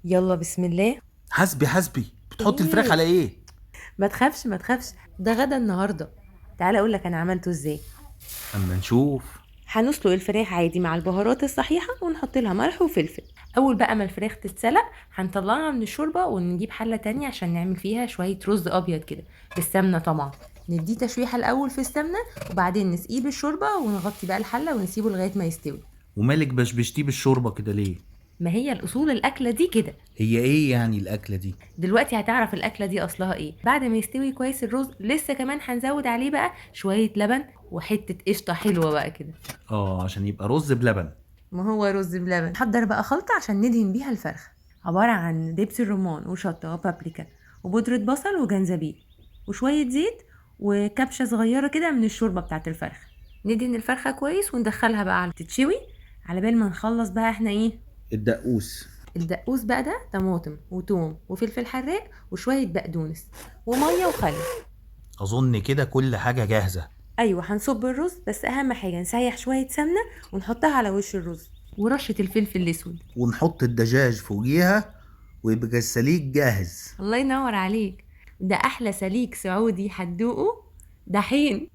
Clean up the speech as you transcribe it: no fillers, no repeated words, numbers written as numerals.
يلا بسم الله. حسبي حسبي، بتحط الفراخ ايه؟ على ايه؟ ما تخافش ما تخافش، ده غدا النهارده. تعالى اقول لك انا عملته ازاي. اما نشوف. هنسلق الفراخ عادي مع البهارات الصحيحه ونحط لها ملح وفلفل. اول بقى ما الفراخ تتسلق هنطلعها من الشوربه ونجيب حله تانية عشان نعمل فيها شويه رز ابيض كده بالسمنه طبعا. نديه تشويحه الاول في السمنه وبعدين نسقيه بالشوربه ونغطي بقى الحله ونسيبه لغايه ما يستوي. ومالك بشبشتيه بالشوربه كده ليه؟ ما هي الاصول الاكله دي كده. هي ايه يعني الاكله دي؟ دلوقتي هتعرف الاكله دي اصلها ايه. بعد ما يستوي كويس الرز لسه كمان هنزود عليه بقى شويه لبن وحته قشطه حلوه بقى كده. عشان يبقى رز بلبن. ما هو رز بلبن. حضر بقى خلطه عشان ندهن بيها الفرخه. عباره عن دبس الرمان وشطه وبابريكا وبودره بصل وجنزبيل وشويه زيت وكبشه صغيره كده من الشوربه بتاعت الفرخه. ندهن الفرخه كويس وندخلها بقى على تتشوي على بال ما نخلص بقى احنا ايه. الدقوس. الدقوس بقى ده طماطم وتوم وفلفل حراق وشويه بقدونس وميه وخل. اظن كده كل حاجه جاهزه. ايوه هنصب الرز بس اهم حاجه نسيح شويه سمنه ونحطها على وش الرز ورشه الفلفل الاسود. ونحط الدجاج فوقيها ويبقى السليق جاهز. الله ينور عليك. ده احلى سليك سعودي هتدوقه. ده حين.